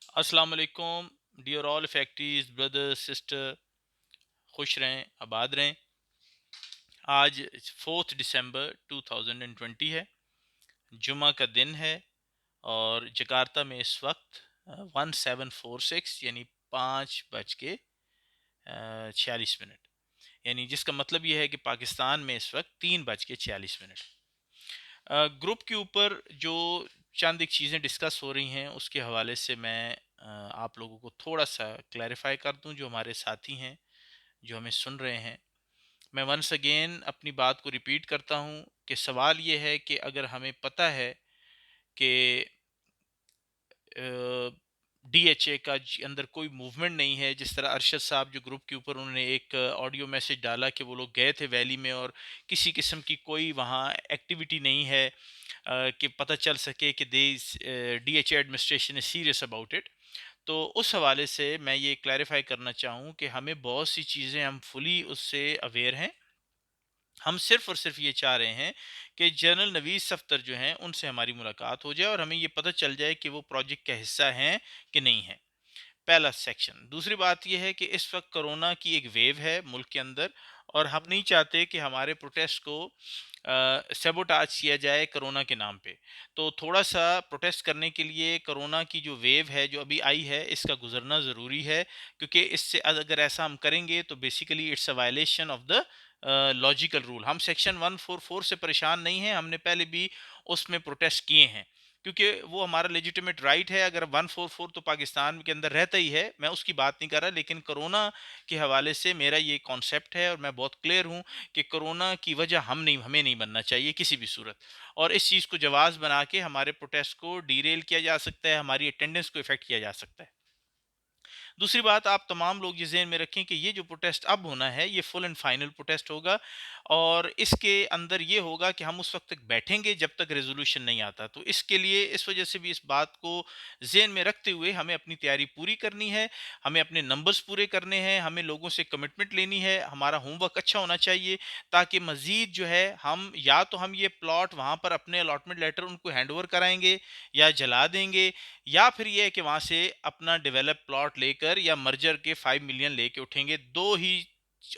अस्सलाम वालेकुम dear all factories brother sister, खुश रहें, आबाद रहें। आज 4 दिसंबर 2020 है, जुमा का दिन है और जकार्ता में इस वक्त 1746 यानी 5 बज के 46 मिनट, यानी जिसका मतलब यह है कि पाकिस्तान में इस वक्त 3 बज के 46 मिनट। ग्रुप के ऊपर जो चंद एक चीज़ें डिस्कस हो रही हैं उसके हवाले से मैं आप लोगों को थोड़ा सा क्लैरिफाई कर दूं। जो हमारे साथी हैं जो हमें सुन रहे हैं, मैं वंस अगेन अपनी बात को रिपीट करता हूं कि सवाल ये है कि अगर हमें पता है कि डीएचए का अंदर कोई मूवमेंट नहीं है, जिस तरह अरशद साहब जो ग्रुप के ऊपर उन्होंने एक ऑडियो मैसेज डाला कि वो लोग गए थे वैली में और किसी किस्म की कोई वहाँ एक्टिविटी नहीं है कि पता चल सके कि they DHA administration is serious about it. तो उस हवाले से मैं ये क्लैरिफाई करना चाहूँ कि हमें बहुत सी चीज़ें हम फुली उससे अवेयर हैं। हम सिर्फ और सिर्फ ये चाह रहे हैं कि जनरल नवीद सफ्तर जो हैं उनसे हमारी मुलाकात हो जाए और हमें ये पता चल जाए कि वो प्रोजेक्ट का हिस्सा हैं कि नहीं है। पहला सेक्शन। दूसरी बात यह है कि इस वक्त कोरोना की एक वेव है मुल्क के अंदर और हम नहीं चाहते कि हमारे प्रोटेस्ट को सेबोटाज किया जाए कोरोना के नाम पे। तो थोड़ा सा प्रोटेस्ट करने के लिए कोरोना की जो वेव है जो अभी आई है इसका गुजरना ज़रूरी है, क्योंकि इससे अगर ऐसा हम करेंगे तो basically it's a violation of the logical rule. हम सेक्शन 144 से परेशान नहीं हैं, हमने पहले भी उसमें प्रोटेस्ट किए हैं क्योंकि वो हमारा लेजिटिमेट राइट है। अगर 144 तो पाकिस्तान के अंदर रहता ही है, मैं उसकी बात नहीं कर रहा, लेकिन कोरोना के हवाले से मेरा ये कॉन्सेप्ट है और मैं बहुत क्लियर हूँ कि कोरोना की वजह हमें नहीं बनना चाहिए किसी भी सूरत। और इस चीज़ को जवाब बना के हमारे प्रोटेस्ट को डीरेल किया जा सकता है, हमारी अटेंडेंस को इफेक्ट किया जा सकता है। दूसरी बात, आप तमाम लोग ये ज़हन में रखें कि ये जो प्रोटेस्ट अब होना है ये फुल एंड फाइनल प्रोटेस्ट होगा और इसके अंदर ये होगा कि हम उस वक्त तक बैठेंगे जब तक रेजोल्यूशन नहीं आता। तो इसके लिए इस वजह से भी इस बात को ज़हन में रखते हुए हमें अपनी तैयारी पूरी करनी है, हमें अपने नंबर्स पूरे करने हैं, हमें लोगों से कमिटमेंट लेनी है, हमारा होमवर्क अच्छा होना चाहिए ताकि मज़ीद जो है हम या तो हम ये प्लॉट वहाँ पर अपने अलॉटमेंट लेटर उनको हैंड ओवर कराएंगे या जला देंगे, या फिर ये है कि वहां से अपना डेवलप प्लॉट लेकर या मर्जर के 5 मिलियन लेके उठेंगे। दो ही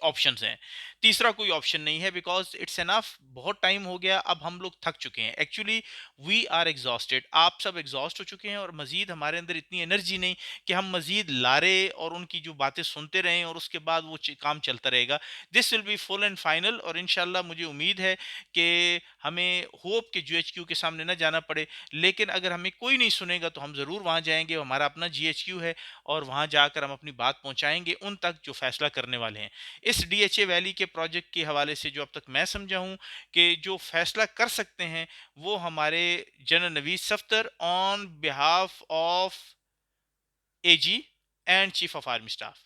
ऑप्शंस हैं, तीसरा कोई ऑप्शन नहीं है, बिकॉज इट्स एनफ। बहुत टाइम हो गया, अब हम लोग थक चुके हैं। एक्चुअली वी आर एग्जॉस्टेड, आप सब एग्जॉस्ट हो चुके हैं और मजीद हमारे अंदर इतनी एनर्जी नहीं कि हम मजीद लारे और उनकी जो बातें सुनते रहें और उसके बाद वो काम चलता रहेगा। This will be full and final और इंशाल्लाह मुझे उम्मीद है कि हमें होप के जीएचक्यू के सामने ना जाना पड़े। लेकिन अगर हमें कोई नहीं सुनेगा तो हम ज़रूर वहाँ जाएंगे, हमारा अपना जीएचक्यू है और वहाँ जाकर हम अपनी बात पहुँचाएंगे उन तक जो फैसला करने वाले हैं। इस डीएचए वैली के प्रोजेक्ट के हवाले से जो अब तक मैं समझा हूँ कि जो फैसला कर सकते हैं वो हमारे general Naveed Safdar on behalf of AG and chief of army staff.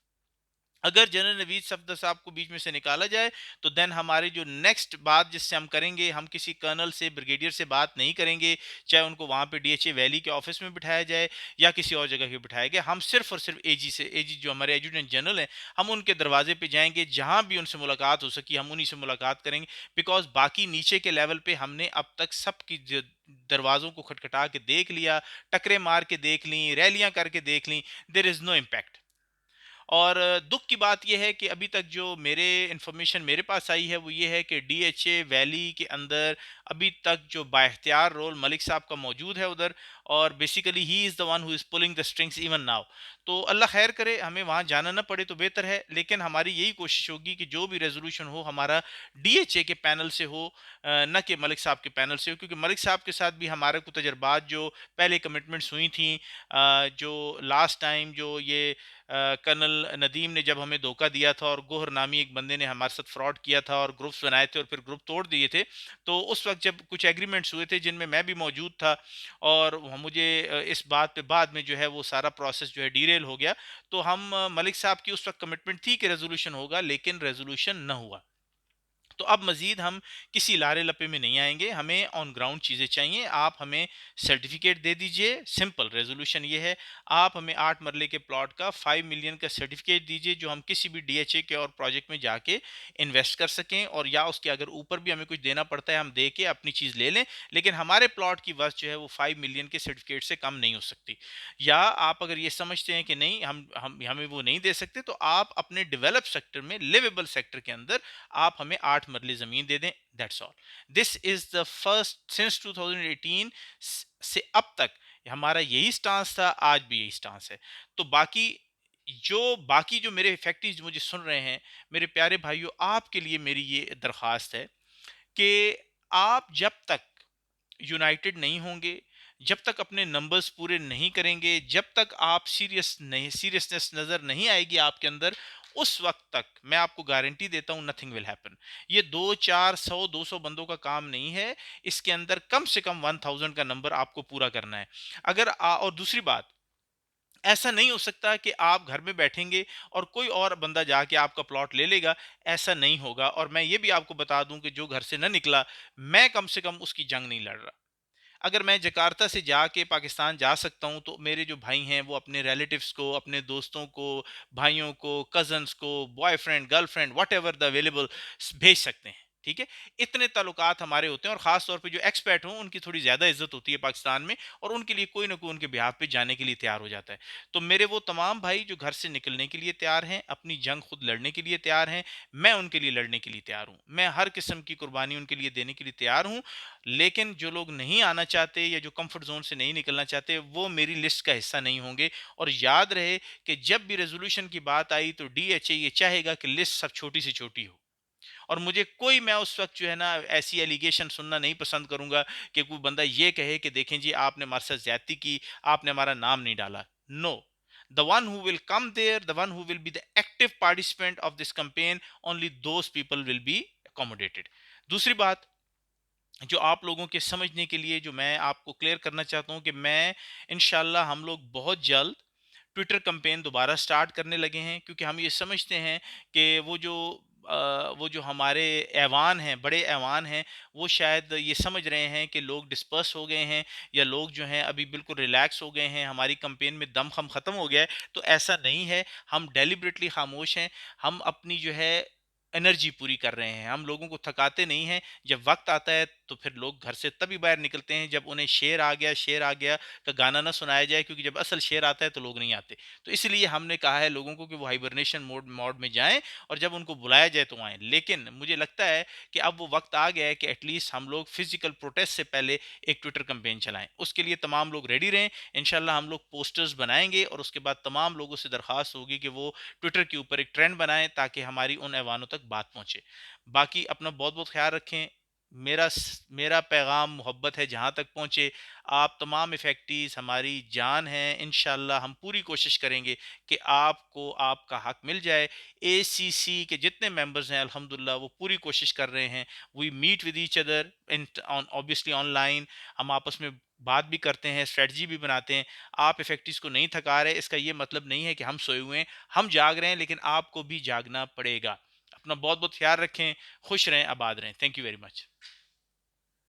अगर जनरल नवीद सफदर साहब को बीच में से निकाला जाए तो देन हमारी जो नेक्स्ट बात जिससे हम करेंगे, हम किसी कर्नल से ब्रिगेडियर से बात नहीं करेंगे, चाहे उनको वहां पे डीएचए वैली के ऑफिस में बिठाया जाए या किसी और जगह पे बिठाया गया। हम सिर्फ और सिर्फ एजी से, एजी जो हमारे एजुटेंट जनरल हैं, हम उनके दरवाजे पे जाएंगे, जहां भी उनसे मुलाकात हो सकी हम उन्हीं से मुलाकात करेंगे। बिकॉज बाकी नीचे के लेवल पे हमने अब तक सबकी दरवाजों को खटखटा के देख लिया, टकरे मार के देख ली, रैलियां करके देख ली, देर इज नो इम्पैक्ट। और दुख की बात यह है कि अभी तक जो मेरे इंफॉर्मेशन मेरे पास आई है वो ये है कि डीएचए वैली के अंदर अभी तक जो बाइख्तियार रोल मलिक साहब का मौजूद है उधर, और basically he is the one who is pulling the strings even now. तो अल्लाह खैर करे, हमें वहाँ जाना ना पड़े तो बेहतर है, लेकिन हमारी यही कोशिश होगी कि जो भी रेजोल्यूशन हो हमारा डीएचए के पैनल से हो, न कि मलिक साहब के पैनल से हो, क्योंकि मलिक साहब के साथ भी हमारे को तजर्बात जो पहले कमिटमेंट्स हुई थी, जो लास्ट टाइम जो ये कर्नल नदीम ने जब हमें धोखा दिया था और गोहर नामी एक बंदे ने हमारे साथ फ्रॉड किया था और ग्रुप्स बनाए थे और फिर ग्रुप तोड़ दिए थे, तो उस वक्त जब कुछ एग्रीमेंट्स हुए थे जिनमें मैं भी मौजूद था और मुझे इस बात पे बाद में जो है वो सारा प्रोसेस जो है डीरेल हो गया। तो हम मलिक साहब की उस वक्त कमिटमेंट थी कि रेजोल्यूशन होगा, लेकिन रेजोल्यूशन न हुआ। तो अब मज़ीद हम किसी लारे-लप्पे में नहीं आएँगे, हमें ऑन ग्राउंड चीज़ें चाहिए। आप हमें सर्टिफ़िकेट दे दीजिए, सिंपल रेज़ोल्यूशन ये है। आप हमें 8 मरले के प्लॉट का 5 मिलियन का सर्टिफ़िकेट दीजिए, जो हम किसी भी डीएचए के और प्रोजेक्ट में जाके इन्वेस्ट कर सकें, और या उसके अगर ऊपर भी हमें कुछ देना पड़ता है, हम दे के अपनी चीज़ ले लें। लेकिन हमारे प्लॉट की वर्थ जो है वो 5 मिलियन के सर्टिफ़िकेट से कम नहीं हो सकती। या आप अगर ये समझते हैं कि नहीं, हम हमें वो नहीं दे सकते, तो आप अपने डेवलप सेक्टर में, लिवेबल सेक्टर के अंदर आप हमें 8 मरले ज़मीन दे दें, that's all. This is the first since 2018 से अब तक हमारा यही स्टांस था, आज भी यही स्टांस है। तो बाकी जो मेरे इफेक्टिव्स मुझे सुन रहे हैं, मेरे प्यारे भाइयों, आपके लिए मेरी ये दरख्वास्त है कि आप जब तक यूनाइटेड नहीं होंगे, जब तक अपने नंबर्स पूरे नहीं करेंगे, जब तक आप सीरियसनेस नज़र नहीं आएगी आपके अंदर, उस वक़्त तक मैं आपको गारंटी देता हूँ नथिंग विल हैपन। ये 2, 4, 100, 200 बंदों का काम नहीं है, इसके अंदर कम से कम 1000 का नंबर आपको पूरा करना है। और दूसरी बात, ऐसा नहीं हो सकता कि आप घर में बैठेंगे और कोई और बंदा जाके आपका प्लॉट ले लेगा, ऐसा नहीं होगा। और मैं ये भी आपको बता दूँ कि जो घर से ना निकला, मैं कम से कम उसकी जंग नहीं लड़ रहा। अगर मैं जकार्ता से जाके पाकिस्तान जा सकता हूँ, तो मेरे जो भाई हैं वो अपने रिलेटिव्स को, अपने दोस्तों को, भाइयों को, कजन्स को, boyfriend, girlfriend, whatever the available भेज सकते हैं। ठीक है, इतने ताल्लुकात हमारे होते हैं, और खास तौर पे जो एक्सपर्ट हों उनकी थोड़ी ज्यादा इज्जत होती है पाकिस्तान में, और उनके लिए कोई ना कोई उनके बिहाफ पे जाने के लिए तैयार हो जाता है। तो मेरे वो तमाम भाई जो घर से निकलने के लिए तैयार हैं, अपनी जंग खुद लड़ने के लिए तैयार हैं, मैं उनके लिए लड़ने के लिए तैयार हूँ, मैं हर किस्म की कुर्बानी उनके लिए देने के लिए तैयार हूँ। लेकिन जो लोग नहीं आना चाहते या जो कंफर्ट जोन से नहीं निकलना चाहते, वो मेरी लिस्ट का हिस्सा नहीं होंगे। और याद रहे कि जब भी रेजोल्यूशन की बात आई, तो डीएचए ये चाहेगा कि लिस्ट सब छोटी से छोटी हो। और मुझे कोई, मैं उस वक्त जो है ना, ऐसी एलिगेशन सुनना नहीं पसंद करूंगा कि कोई बंदा ये कहे कि देखें जी, आपने हमारे साथ ज्यादती की, आपने हमारा नाम नहीं डाला। No, the one who will come there, the one who will be the active participant of this campaign, only those people will be accommodated. दूसरी बात, जो आप लोगों के समझने के लिए जो मैं आपको क्लियर करना चाहता हूं, कि मैं, इंशाल्लाह, हम लोग बहुत जल्द ट्विटर कैंपेन दोबारा स्टार्ट करने लगे हैं, क्योंकि हम ये समझते हैं कि वो जो हमारे ऐवान हैं, बड़े ऐवान हैं, वो शायद ये समझ रहे हैं कि लोग डिस्पर्स हो गए हैं, या लोग जो हैं अभी बिल्कुल रिलैक्स हो गए हैं, हमारी कैंपेन में दम खम ख़त्म हो गया है। तो ऐसा नहीं है, हम डेलिबरेटली खामोश हैं। हम अपनी जो है एनर्जी पूरी कर रहे हैं, हम लोगों को थकाते नहीं हैं। जब वक्त आता है तो फिर लोग घर से तभी बाहर निकलते हैं जब उन्हें शेर आ गया का गाना ना सुनाया जाए, क्योंकि जब असल शेर आता है तो लोग नहीं आते। तो इसलिए हमने कहा है लोगों को कि वो हाइबरनेशन मोड मोड में जाएं, और जब उनको बुलाया जाए तो आएं। लेकिन मुझे लगता है कि अब वो वक्त आ गया है कि एटलीस्ट हम लोग फिजिकल प्रोटेस्ट से पहले एक ट्विटर कैंपेन चलाएं। उसके लिए तमाम लोग रेडी रहें। इंशाल्लाह हम लोग पोस्टर्स बनाएंगे, और उसके बाद तमाम लोगों से दरखास्त होगी कि वो ट्विटर के ऊपर एक ट्रेंड बनाएं, ताकि हमारी उन ऐवानों तक बात पहुंचे। बाकी अपना बहुत बहुत ख्याल रखें। मेरा पैगाम मोहब्बत है जहाँ तक पहुँचे। आप तमाम इफ़ेक्टिव्स हमारी जान हैं। इंशाल्लाह हम पूरी कोशिश करेंगे कि आपको आपका हक मिल जाए। एसीसी के जितने मेंबर्स हैं, अल्हम्दुलिल्लाह, वो पूरी कोशिश कर रहे हैं। We meet with each other in on obviously online. हम आपस में बात भी करते हैं, स्ट्रेटजी भी बनाते हैं। आप इफ़ेक्टिव्स को नहीं थका रहे, इसका ये मतलब नहीं है कि हम सोए हुए हैं। हम जाग रहे हैं, लेकिन आपको भी जागना पड़ेगा। अपना बहुत बहुत ख्याल रखें। खुश रहें, आबाद रहें। Thank you very much.